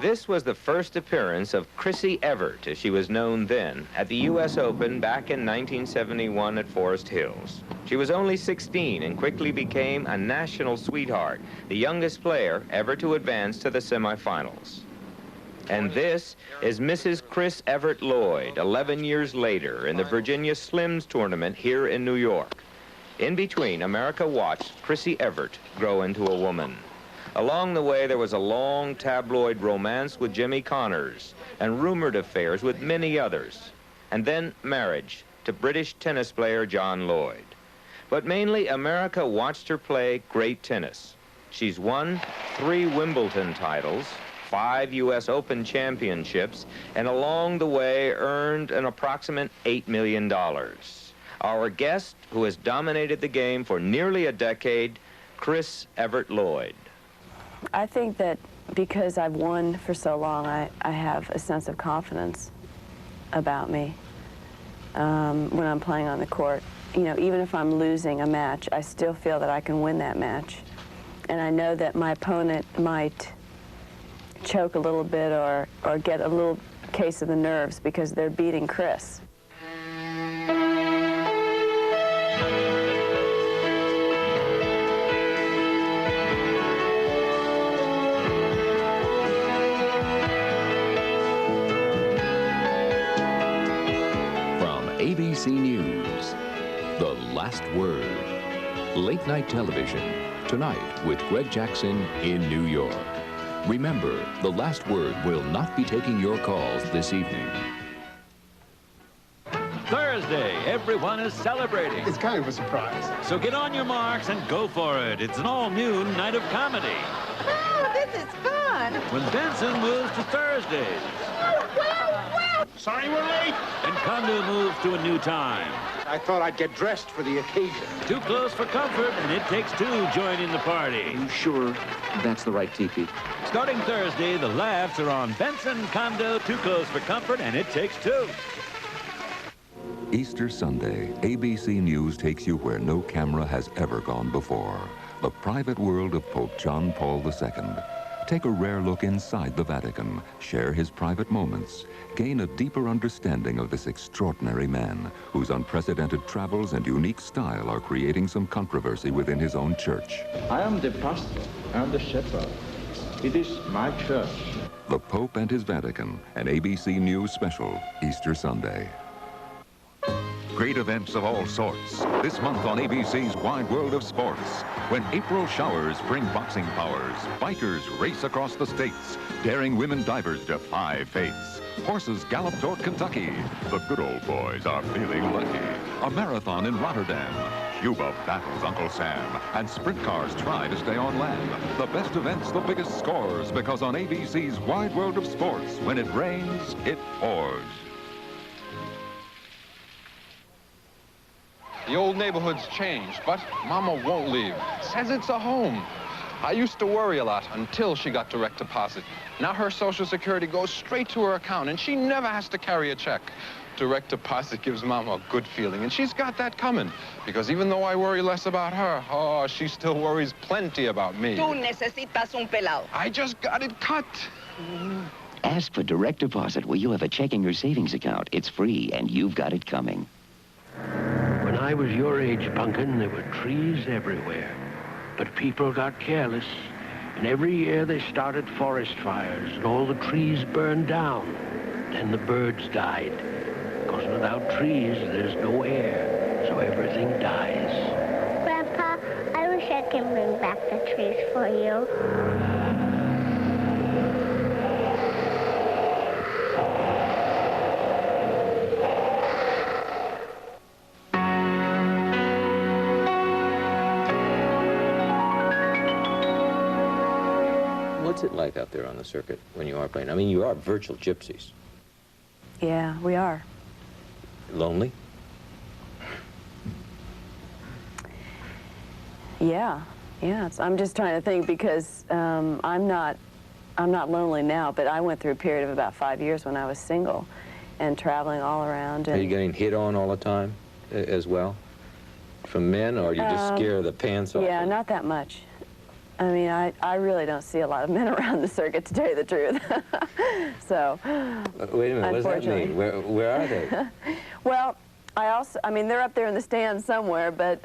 This was the first appearance of Chrissy Evert, as she was known then, at the U.S. Open back in 1971 at Forest Hills. She was only 16 and quickly became a national sweetheart, the youngest player ever to advance to the semifinals. And this is Mrs. Chris Evert Lloyd, 11 years later, in the Virginia Slims tournament here in New York. In between, America watched Chrissy Evert grow into a woman. Along the way, there was a long tabloid romance with Jimmy Connors and rumored affairs with many others, and then marriage to British tennis player John Lloyd. But mainly, America watched her play great tennis. She's won 3 Wimbledon titles, 5 U.S. Open championships, and along the way earned an approximate $8 million. Our guest, who has dominated the game for nearly a decade, Chris Evert Lloyd. I think that because I've won for so long, I have a sense of confidence about me when I'm playing on the court. You know, even if I'm losing a match, I still feel that I can win that match. And I know that my opponent might choke a little bit or get a little case of the nerves because they're beating Chris. ABC News, The Last Word. Late night television, tonight with Greg Jackson in New York. Remember, The Last Word will not be taking your calls this evening. Thursday, everyone is celebrating. It's kind of a surprise. So get on your marks and go for it. It's an all-new night of comedy. Oh, this is fun. When Benson moves to Thursdays. Sorry we're late. And Kondo moves to a new time. I thought I'd get dressed for the occasion. Too close for comfort, and It Takes Two join in the party. You sure that's the right teepee? Starting Thursday, the laughs are on Benson, Kondo, Too Close for Comfort, and It Takes Two. Easter Sunday, ABC News takes you where no camera has ever gone before. The private world of Pope John Paul II. Take a rare look inside the Vatican, share his private moments, gain a deeper understanding of this extraordinary man whose unprecedented travels and unique style are creating some controversy within his own church. I am the pastor, I am the shepherd. It is my church. The Pope and his Vatican, an ABC News special, Easter Sunday. Great events of all sorts. This month on ABC's Wide World of Sports. When April showers bring boxing powers, bikers race across the states, daring women divers defy fates. Horses gallop toward Kentucky. The good old boys are feeling lucky. A marathon in Rotterdam. Cuba battles Uncle Sam. And sprint cars try to stay on land. The best events, the biggest scores, because on ABC's Wide World of Sports, when it rains, it pours. The old neighborhood's changed, but Mama won't leave. Says it's a home. I used to worry a lot until she got direct deposit. Now her Social Security goes straight to her account, and she never has to carry a check. Direct deposit gives Mama a good feeling, and she's got that coming. Because even though I worry less about her, oh, she still worries plenty about me. Tú necesitas un pelado. I just got it cut. Ask for direct deposit where you have a checking or savings account. It's free, and you've got it coming. When I was your age, Punkin, there were trees everywhere. But people got careless, and every year they started forest fires, and all the trees burned down. Then the birds died. Because without trees, there's no air, so everything dies. Grandpa, I wish I could bring back the trees for you. What's it like out there on the circuit when you are playing? I mean, you are virtual gypsies. Yeah, we are. Lonely? Yeah. I'm just trying to think because I'm not lonely now, but I went through a period of about 5 years when I was single and traveling all around. And are you getting hit on all the time as well? From men, or you just scare the pants off? Yeah, not that much. I mean, I really don't see a lot of men around the circuit, to tell you the truth. So, wait a minute, what does that mean? Where are they? Well, I mean, they're up there in the stands somewhere, but,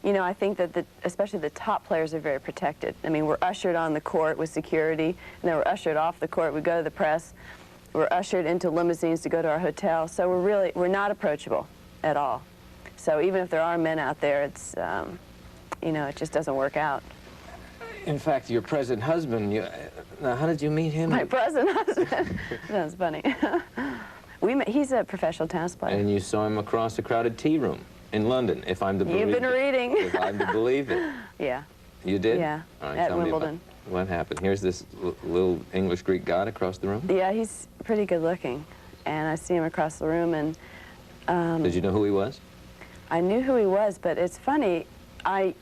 you know, I think that especially the top players are very protected. I mean, we're ushered on the court with security, and then we're ushered off the court. We go to the press. We're ushered into limousines to go to our hotel. So we're not approachable at all. So even if there are men out there, it's, you know, it just doesn't work out. In fact, your present husband, now how did you meet him? My present husband? That's funny. He's a professional tennis player. And you saw him across a crowded tea room in London, if I'm to believe it. You've been reading. If I'm to believe it. Yeah. You did? Yeah, All right, at tell me Wimbledon. what happened? Here's this little English-Greek god across the room? Yeah, he's pretty good looking. And I see him across the room, and... did you know who he was? I knew who he was, but it's funny, I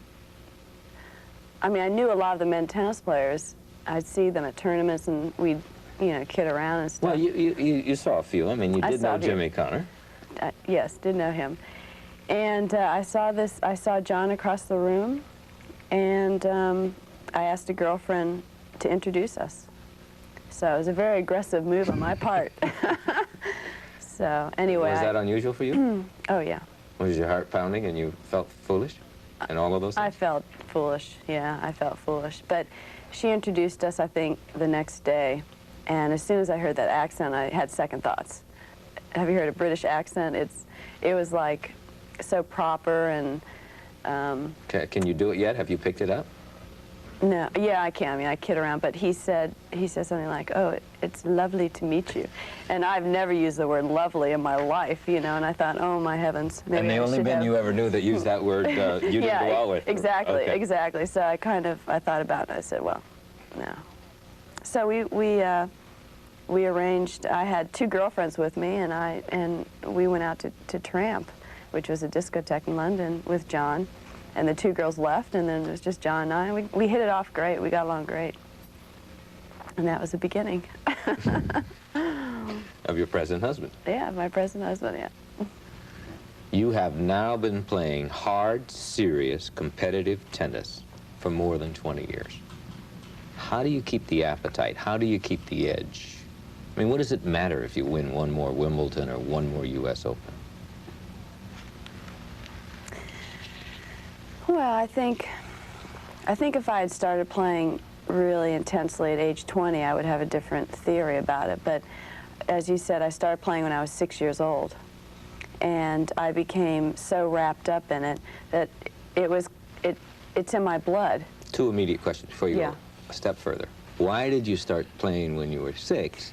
mean, I knew a lot of the men tennis players. I'd see them at tournaments, and we'd, you know, kid around and stuff. Well, you saw a few. I mean, you did know Jimmy Connor. Yes, did know him. And I saw John across the room, and I asked a girlfriend to introduce us. So it was a very aggressive move on my part. So anyway. Was that unusual for you? Oh, yeah. Was your heart pounding and you felt foolish and all of those things? I felt foolish, yeah, I felt foolish. But she introduced us, I think, the next day. And as soon as I heard that accent, I had second thoughts. Have you heard a British accent? It was like so proper and... Can you do it yet? Have you picked it up? No, yeah, I can. I mean, I kid around, but he said something like, "Oh, it's lovely to meet you," and I've never used the word "lovely" in my life, you know. And I thought, "Oh my heavens!" Maybe and the only men you ever knew that used that word, you didn't go out with. Exactly, okay. Exactly. So I thought about it. I said, "Well, no." So we arranged. I had two girlfriends with me, and we went out to Tramp, which was a discotheque in London with John. And the two girls left, and then it was just John and I. And we hit it off great. We got along great. And that was the beginning. Of your present husband. Yeah, my present husband, yeah. You have now been playing hard, serious, competitive tennis for more than 20 years. How do you keep the appetite? How do you keep the edge? I mean, what does it matter if you win one more Wimbledon or one more U.S. Open? Well, I think if I had started playing really intensely at age 20, I would have a different theory about it. But as you said, I started playing when I was 6 years old. And I became so wrapped up in it that it's in my blood. Two immediate questions before you go a step further. Why did you start playing when you were 6?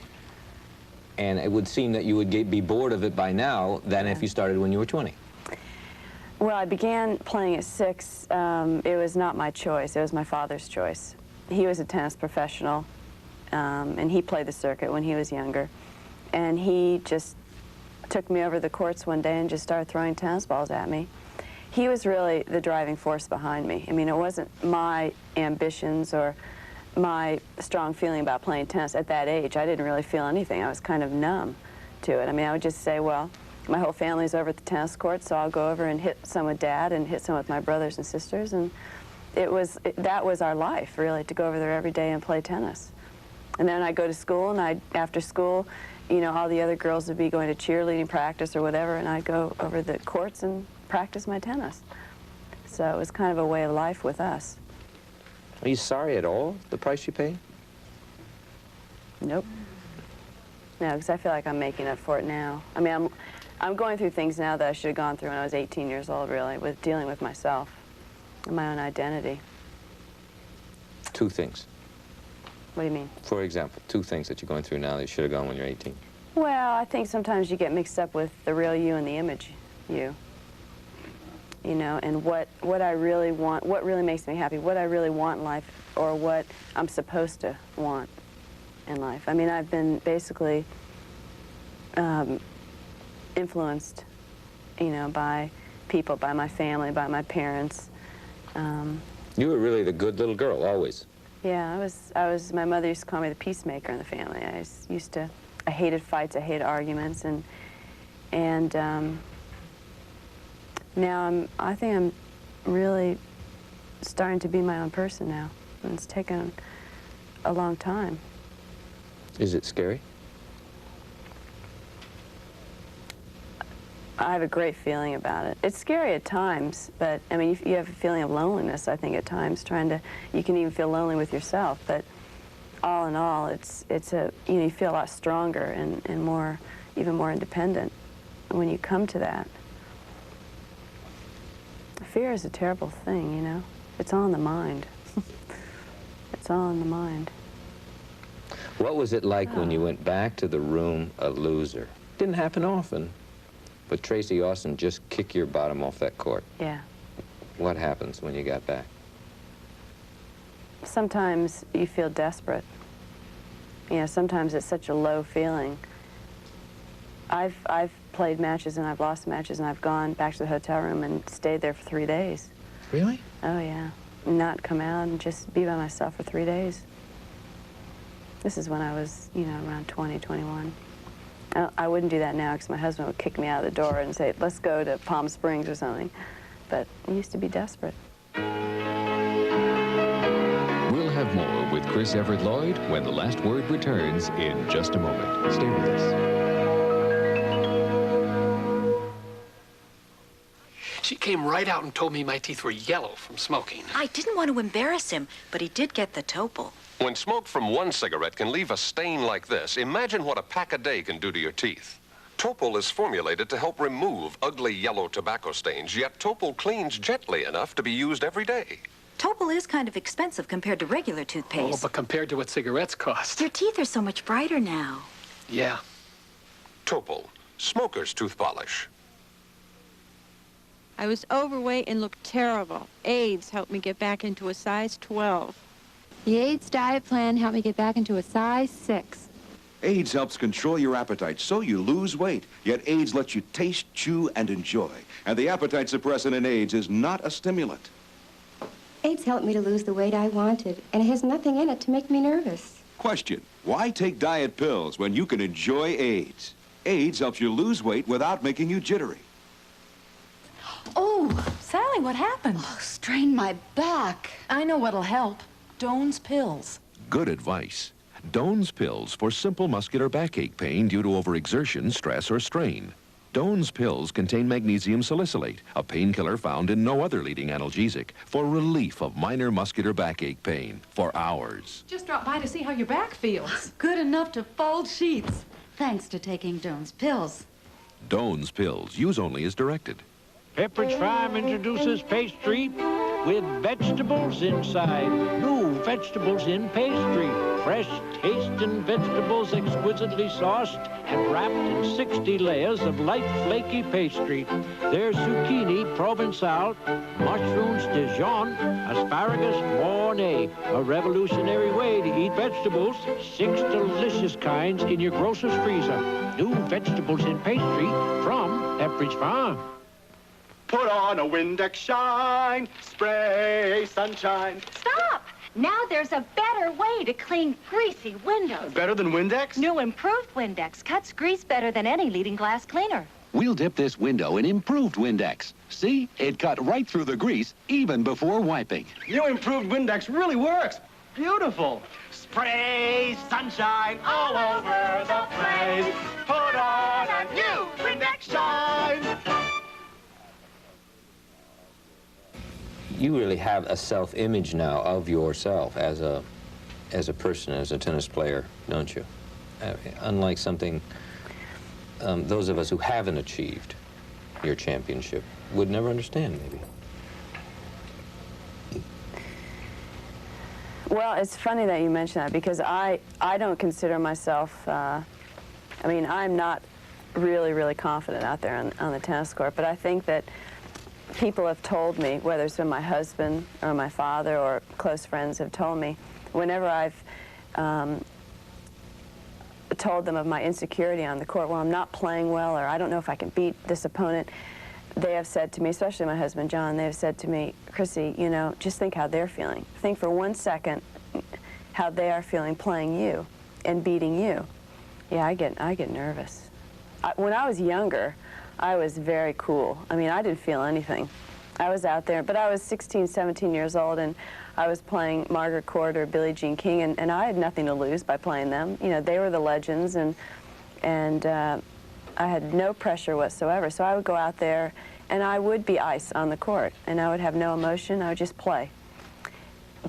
And it would seem that you would be bored of it by now than if you started when you were 20. Well, I began playing at 6. It was not my choice. It was my father's choice. He was a tennis professional, and he played the circuit when he was younger. And he just took me over the courts one day and just started throwing tennis balls at me. He was really the driving force behind me. I mean, it wasn't my ambitions or my strong feeling about playing tennis at that age. I didn't really feel anything. I was kind of numb to it. I mean, I would just say, well, my whole family's over at the tennis court, so I'll go over and hit some with Dad and hit some with my brothers and sisters. And that was our life, really, to go over there every day and play tennis. And then I'd go to school, and after school, you know, all the other girls would be going to cheerleading practice or whatever, and I'd go over the courts and practice my tennis. So it was kind of a way of life with us. Are you sorry at all, the price you paid? Nope. No, because I feel like I'm making up for it now. I mean, I'm going through things now that I should have gone through when I was 18 years old, really, with dealing with myself and my own identity. Two things. What do you mean? For example, two things that you're going through now that you should have gone when you're 18. Well, I think sometimes you get mixed up with the real you and the image you. You know, and what I really want, what really makes me happy, what I really want in life, or what I'm supposed to want in life. I mean, I've been basically influenced, you know, by people, by my family, by my parents. You were really the good little girl, always. Yeah, I was, my mother used to call me the peacemaker in the family. I hated fights, I hated arguments, and now I think I'm really starting to be my own person now. And it's taken a long time. Is it scary? I have a great feeling about it. It's scary at times, but I mean, you have a feeling of loneliness, I think, at times, you can even feel lonely with yourself, but all in all, you feel a lot stronger and even more independent when you come to that. Fear is a terrible thing, you know? It's all in the mind. It's all in the mind. What was it like when you went back to the room a loser? Didn't happen often, but Tracy Austin just kicked your bottom off that court. Yeah. What happens when you got back? Sometimes you feel desperate. You know, sometimes it's such a low feeling. I've played matches and I've lost matches and I've gone back to the hotel room and stayed there for 3 days. Really? Oh, yeah. Not come out and just be by myself for 3 days. This is when I was, you know, around 20, 21. I wouldn't do that now because my husband would kick me out of the door and say, let's go to Palm Springs or something. But I used to be desperate. We'll have more with Chris Evert Lloyd when The Last Word returns in just a moment. Stay with us. She came right out and told me my teeth were yellow from smoking. I didn't want to embarrass him, but he did get the topol. When smoke from one cigarette can leave a stain like this, imagine what a pack a day can do to your teeth. Topol is formulated to help remove ugly yellow tobacco stains, yet Topol cleans gently enough to be used every day. Topol is kind of expensive compared to regular toothpaste. Oh, but compared to what cigarettes cost. Your teeth are so much brighter now. Yeah. Topol, smoker's tooth polish. I was overweight and looked terrible. AIDS helped me get back into a size 12. The AIDS diet plan helped me get back into a size 6. AIDS helps control your appetite so you lose weight, yet AIDS lets you taste, chew, and enjoy. And the appetite suppressant in AIDS is not a stimulant. AIDS helped me to lose the weight I wanted, and it has nothing in it to make me nervous. Question, why take diet pills when you can enjoy AIDS? AIDS helps you lose weight without making you jittery. Oh, Sally, what happened? Oh, strained my back. I know what'll help. Doan's pills. Good advice. Doan's pills for simple muscular backache pain due to overexertion, stress, or strain. Doan's pills contain magnesium salicylate, a painkiller found in no other leading analgesic, for relief of minor muscular backache pain for hours. Just dropped by to see how your back feels. Good enough to fold sheets. Thanks to taking Doan's pills. Doan's pills. Use only as directed. Pepperidge Farm introduces pastry with vegetables inside. New vegetables in pastry. Fresh tasting vegetables exquisitely sauced and wrapped in 60 layers of light, flaky pastry. There's zucchini provençal, mushrooms Dijon, asparagus mornay. A revolutionary way to eat vegetables. 6 delicious kinds in your grocer's freezer. New vegetables in pastry from Pepperidge Farm. Put on a Windex shine, spray sunshine. Stop! Now there's a better way to clean greasy windows. Better than Windex? New improved Windex cuts grease better than any leading glass cleaner. We'll dip this window in improved Windex. See? It cut right through the grease, even before wiping. New improved Windex really works. Beautiful. Spray sunshine all over the place. Put on a new Windex shine. You really have a self-image now of yourself as a person, as a tennis player, don't you? Unlike something those of us who haven't achieved your championship would never understand, maybe. Well, it's funny that you mention that because I don't consider myself, I mean, I'm not really confident out there on the tennis court, but I think that people have told me, whether it's been my husband or my father or close friends have told me, whenever I've told them of my insecurity on the court, well, I'm not playing well, or I don't know if I can beat this opponent, they have said to me, especially my husband John, they have said to me, Chrissy, you know, just think how they're feeling. Think for 1 second how they are feeling playing you and beating you. Yeah, I get nervous. When I was younger, I was very cool. I mean, I didn't feel anything. I was out there, but I was 16, 17 years old, and I was playing Margaret Court or Billie Jean King, and I had nothing to lose by playing them. You know, they were the legends, and I had no pressure whatsoever. So I would go out there, and I would be ice on the court, and I would have no emotion. I would just play.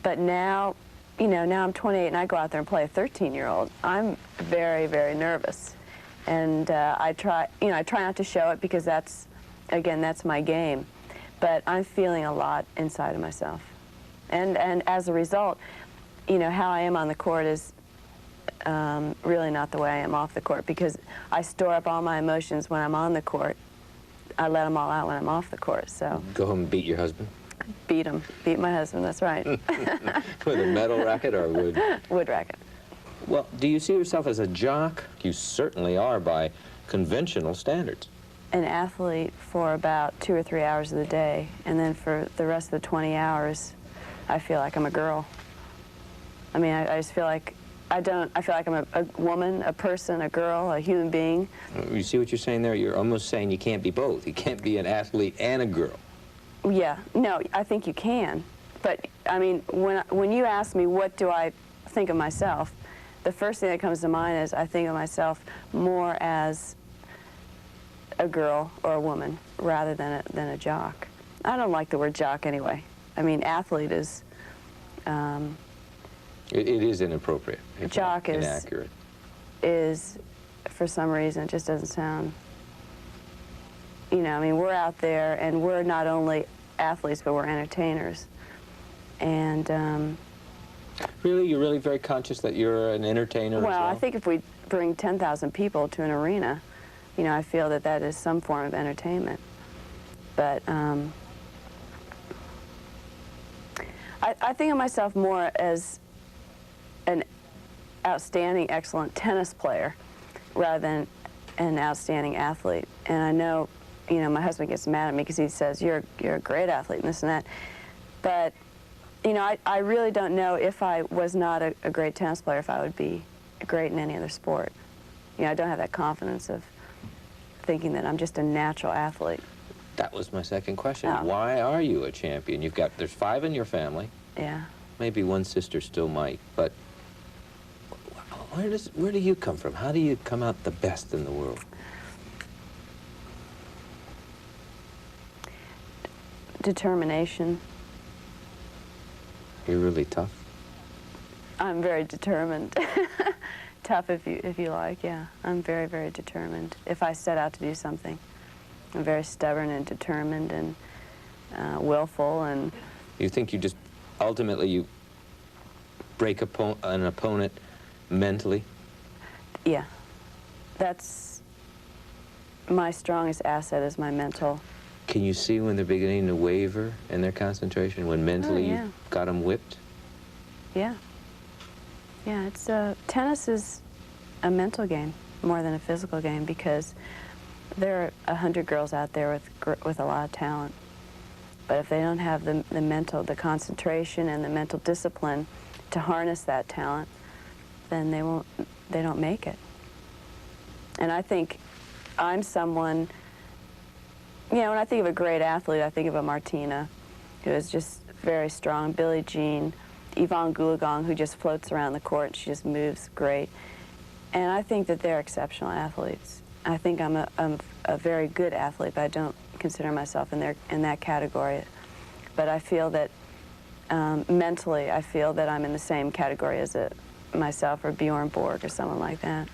But now, you know, now I'm 28, and I go out there and play a 13-year-old. I'm very, very nervous, and I try not to show it because that's, again, that's my game. But I'm feeling a lot inside of myself. And as a result, you know, how I am on the court is really not the way I am off the court, because I store up all my emotions when I'm on the court. I let them all out when I'm off the court, so. Go home and beat your husband? Beat him. Beat my husband, that's right. With a metal racket or wood? Wood racket. Well, do you see yourself as a jock? You certainly are by conventional standards. An athlete for about 2 or 3 hours of the day, and then for the rest of the 20 hours, I feel like I'm a girl. I mean, I just feel like I feel like I'm a woman, a person, a girl, a human being. You see what you're saying there? You're almost saying you can't be both. You can't be an athlete and a girl. Yeah, no, I think you can. But, I mean, when you ask me what do I think of myself, the first thing that comes to mind is I think of myself more as a girl or a woman rather than a jock. I don't like the word jock anyway. I mean, athlete is... It is inappropriate. Jock is inaccurate. Is, for some reason, it just doesn't sound... You know, I mean, we're out there, and we're not only athletes, but we're entertainers. And... Really? You're really very conscious that you're an entertainer as well? I think if we bring 10,000 people to an arena, you know, I feel that that is some form of entertainment. But I think of myself more as an outstanding, excellent tennis player rather than an outstanding athlete. And I know, you know, my husband gets mad at me because he says, you're a great athlete and this and that. But, you know, I really don't know if I was not a great tennis player, if I would be great in any other sport. You know, I don't have that confidence of thinking that I'm just a natural athlete. That was my second question. Oh. Why are you a champion? There's 5 in your family. Yeah. Maybe one sister still might, but where do you come from? How do you come out the best in the world? Determination. You're really tough. I'm very determined. Tough if you like, yeah. I'm very, very determined. If I set out to do something, I'm very stubborn and determined and willful. And you think you just ultimately you break an opponent mentally? Yeah. That's my strongest asset is my mental. Can you see when they're beginning to waver in their concentration, when mentally you've got them whipped? Yeah. Yeah, it's tennis is a mental game more than a physical game, because there are 100 girls out there with a lot of talent. But if they don't have the concentration and the mental discipline to harness that talent, then they don't make it. And I think I'm someone, you know, when I think of a great athlete, I think of a Martina, who is just very strong, Billie Jean, Yvonne Goolagong, who just floats around the court and she just moves great. And I think that they're exceptional athletes. I think I'm a very good athlete, but I don't consider myself in that category. But I feel that mentally, I feel that I'm in the same category as myself or Bjorn Borg or someone like that.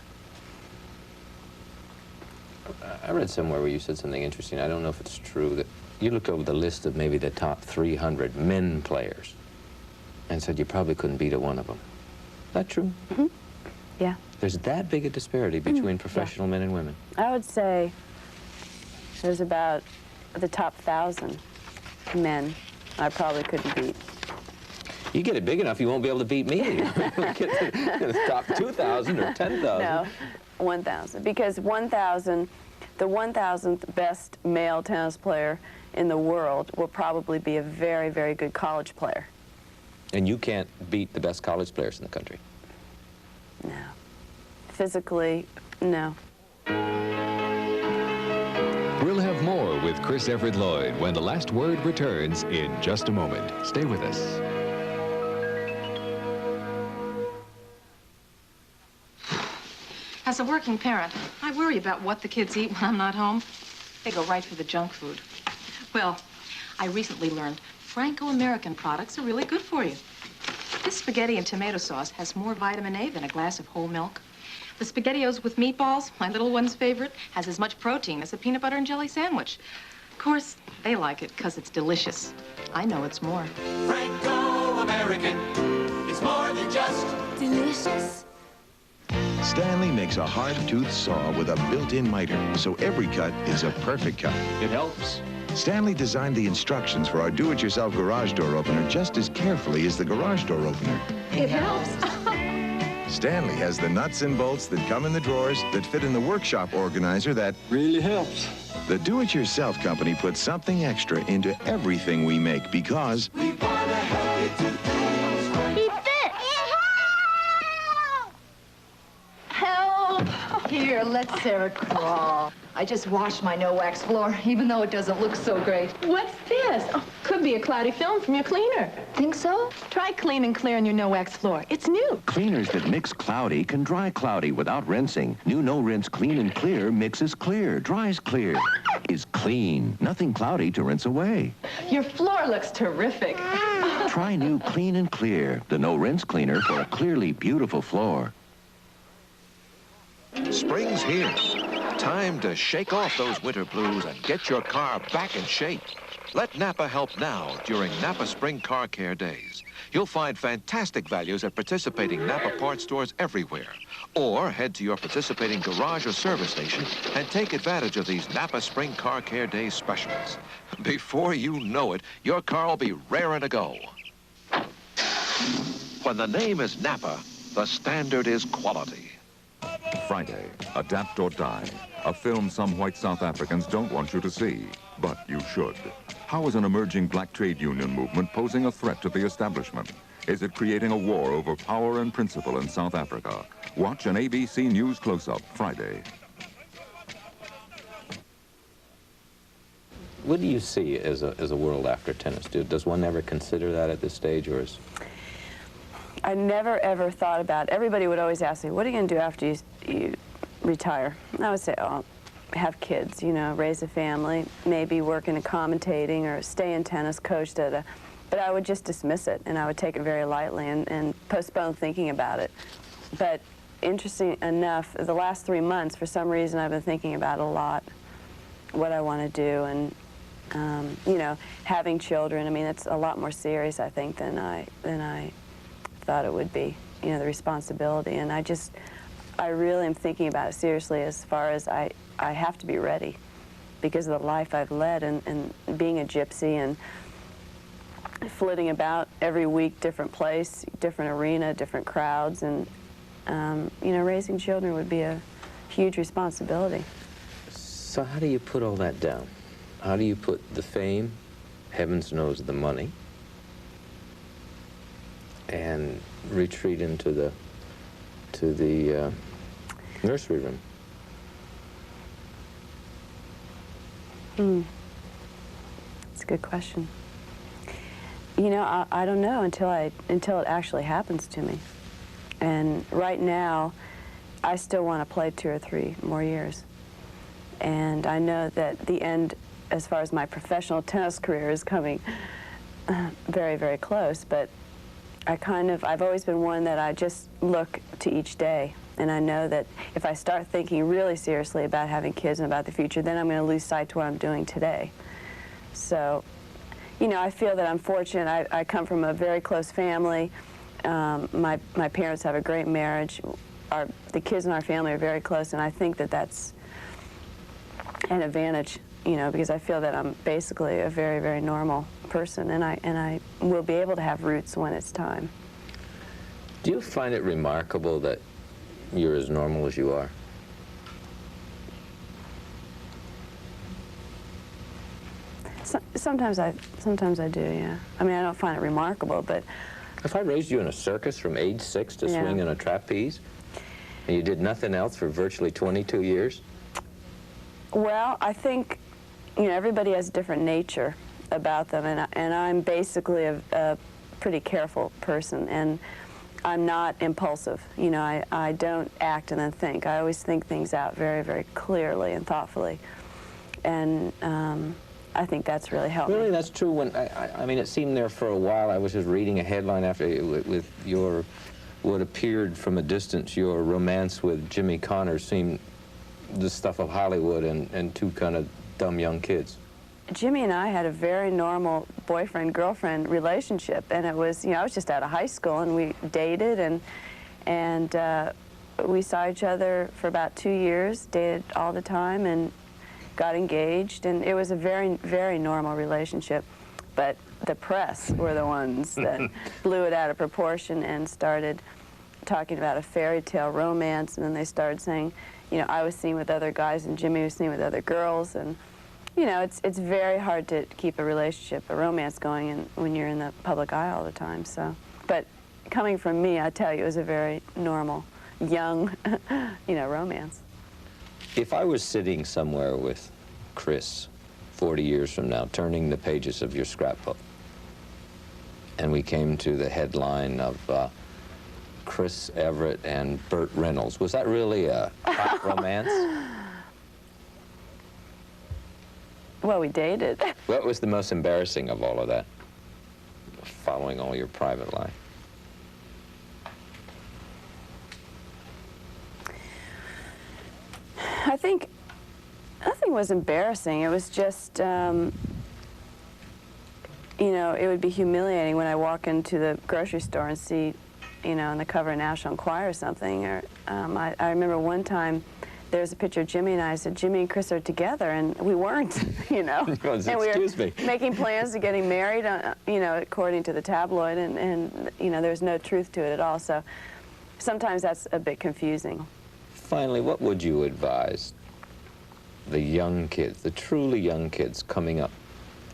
I read somewhere where you said something interesting. I don't know if it's true, that you looked over the list of maybe the top 300 men players and said you probably couldn't beat one of them. Is that true? Mm-hmm. Yeah. There's that big a disparity between professional men and women? I would say there's about the top 1,000 men I probably couldn't beat. You get it big enough, you won't be able to beat me. Get the top 2,000 or 10,000. No, 1,000. Because the 1,000th best male tennis player in the world will probably be a very, very good college player. And you can't beat the best college players in the country? No. Physically, no. We'll have more with Chris Everett Lloyd when The Last Word returns in just a moment. Stay with us. As a working parent, I worry about what the kids eat when I'm not home. They go right for the junk food. Well, I recently learned Franco-American products are really good for you. This spaghetti and tomato sauce has more vitamin A than a glass of whole milk. The SpaghettiOs with meatballs, my little one's favorite, has as much protein as a peanut butter and jelly sandwich. Of course, they like it because it's delicious. I know it's more. Franco-American is more than just delicious. Stanley makes a hard-toothed saw with a built-in miter, so every cut is a perfect cut. It helps. Stanley designed the instructions for our do-it-yourself garage door opener just as carefully as the garage door opener. It helps. Stanley has the nuts and bolts that come in the drawers that fit in the workshop organizer that really helps. The do-it-yourself company puts something extra into everything we make because we want to help you to He fit! Help! Here, let Sarah crawl. I just washed my no-wax floor, even though it doesn't look so great. What's this? Oh, could be a cloudy film from your cleaner. Think so? Try Clean and Clear on your no-wax floor. It's new. Cleaners that mix cloudy can dry cloudy without rinsing. New no-rinse Clean and Clear mixes clear, dries clear. Is clean. Nothing cloudy to rinse away. Your floor looks terrific. Try new Clean and Clear, the no-rinse cleaner for a clearly beautiful floor. Spring's here. Time to shake off those winter blues and get your car back in shape. Let Napa help now during Napa Spring Car Care Days. You'll find fantastic values at participating Napa parts stores everywhere. Or head to your participating garage or service station and take advantage of these Napa Spring Car Care Days specials. Before you know it, your car will be raring to go. When the name is Napa, the standard is quality. Friday, Adapt or Die, a film some white South Africans don't want you to see, but you should. How is an emerging black trade union movement posing a threat to the establishment? Is it creating a war over power and principle in South Africa? Watch an ABC News close-up Friday. What do you see as a world after tennis? Does one ever consider that at this stage, or is... I never, ever thought about it. Everybody would always ask me, what are you going to do after you retire? And I would say, oh, have kids, you know, raise a family, maybe work in commentating or stay in tennis, coach, but I would just dismiss it, and I would take it very lightly and postpone thinking about it. But interesting enough, the last 3 months, for some reason, I've been thinking about it a lot, what I want to do, and, you know, having children. I mean, it's a lot more serious, I think, than I thought it would be, you know, the responsibility. And I really am thinking about it seriously as far as I have to be ready because of the life I've led and being a gypsy and flitting about every week, different place, different arena, different crowds, and, you know, raising children would be a huge responsibility. So how do you put all that down? How do you put the fame, heavens knows the money, and retreat into the nursery room? That's a good question. You know, I don't know until it actually happens to me. And right now, I still want to play 2 or 3 more years. And I know that the end, as far as my professional tennis career, is coming very, very close. But I've always been one that I just look to each day. And I know that if I start thinking really seriously about having kids and about the future, then I'm going to lose sight to what I'm doing today. So, you know, I feel that I'm fortunate. I come from a very close family. My parents have a great marriage. The kids in our family are very close, and I think that that's an advantage, you know, because I feel that I'm basically a very, very normal person, and I will be able to have roots when it's time. Do you find it remarkable that you're as normal as you are? Sometimes I do, yeah. I mean, I don't find it remarkable, but... If I raised you in a circus from age 6 to swing in a trapeze, and you did nothing else for virtually 22 years? Well, I think, you know, everybody has a different nature about them, and I'm basically a pretty careful person, and I'm not impulsive. You know, I don't act and then think. I always think things out very, very clearly and thoughtfully, and I think that's really helped Really, me. that's true. When I mean, it seemed there for a while. I was just reading a headline after with your, what appeared from a distance, your romance with Jimmy Connors seemed the stuff of Hollywood and two kind of dumb young kids. Jimmy and I had a very normal boyfriend-girlfriend relationship, and it was, you know, I was just out of high school, and we dated, and we saw each other for about 2 years, dated all the time, and got engaged, and it was a very, very normal relationship. But the press were the ones that blew it out of proportion and started talking about a fairy tale romance, and then they started saying, you know, I was seen with other guys and Jimmy was seen with other girls, and you know, it's very hard to keep a relationship, a romance going when you're in the public eye all the time. So, but coming from me, I tell you, it was a very normal, young, you know, romance. If I was sitting somewhere with Chris 40 years from now, turning the pages of your scrapbook, and we came to the headline of Chris Evert and Burt Reynolds, was that really a hot romance? Well, we dated. What was the most embarrassing of all of that, following all your private life? I think nothing was embarrassing. It was just, you know, it would be humiliating when I walk into the grocery store and see, you know, on the cover of National Enquirer or something. Or I remember one time there was a picture of Jimmy and I said, Jimmy and Chris are together, and we weren't, you know. And we were making plans to getting married, you know, according to the tabloid, and you know, there's no truth to it at all. So sometimes that's a bit confusing. Finally, what would you advise the young kids, the truly young kids coming up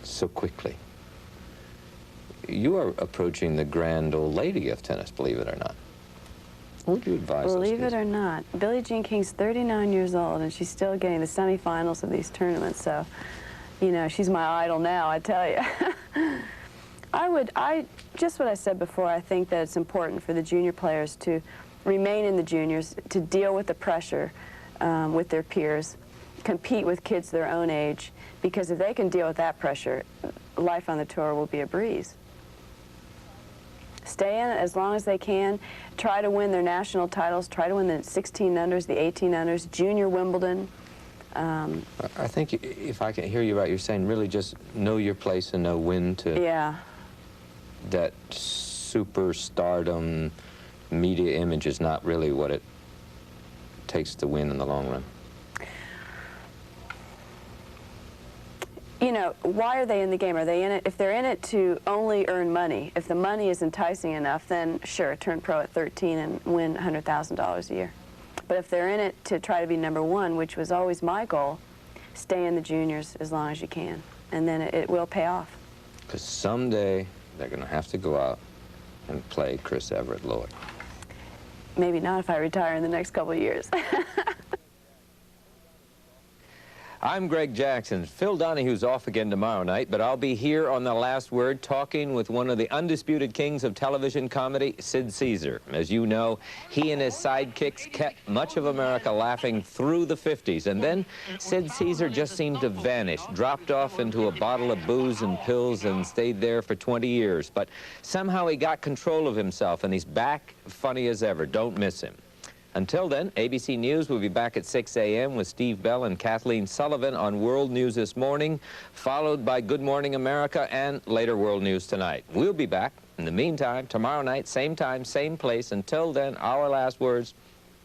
so quickly? You are approaching the grand old lady of tennis, believe it or not. What would you advise those Believe kids? it or not, Billie Jean King's 39 years old, and she's still getting the semifinals of these tournaments. So, you know, she's my idol now, I tell you. Just what I said before, I think that it's important for the junior players to remain in the juniors, to deal with the pressure with their peers, compete with kids their own age, because if they can deal with that pressure, life on the tour will be a breeze. Stay in it as long as they can. Try to win their national titles. Try to win the 16 unders, the 18 unders, Junior Wimbledon. I think, if I can hear you right, you're saying really just know your place and know when to... Yeah. That superstardom media image is not really what it takes to win in the long run. You know, why are they in the game? Are they in it? If they're in it to only earn money, if the money is enticing enough, then sure, turn pro at 13 and win $100,000 a year. But if they're in it to try to be #1, which was always my goal, stay in the juniors as long as you can, and then it will pay off. Because someday they're going to have to go out and play Chris Evert Lloyd. Maybe not if I retire in the next couple of years. I'm Greg Jackson. Phil Donahue's off again tomorrow night, but I'll be here on The Last Word talking with one of the undisputed kings of television comedy, Sid Caesar. As you know, he and his sidekicks kept much of America laughing through the 50s, and then Sid Caesar just seemed to vanish, dropped off into a bottle of booze and pills and stayed there for 20 years. But somehow he got control of himself, and he's back funny as ever. Don't miss him. Until then, ABC News will be back at 6 a.m. with Steve Bell and Kathleen Sullivan on World News This Morning, followed by Good Morning America and later World News Tonight. We'll be back. In the meantime, tomorrow night, same time, same place. Until then, our last words,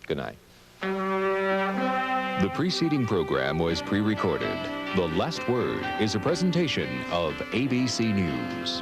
good night. The preceding program was pre-recorded. The Last Word is a presentation of ABC News.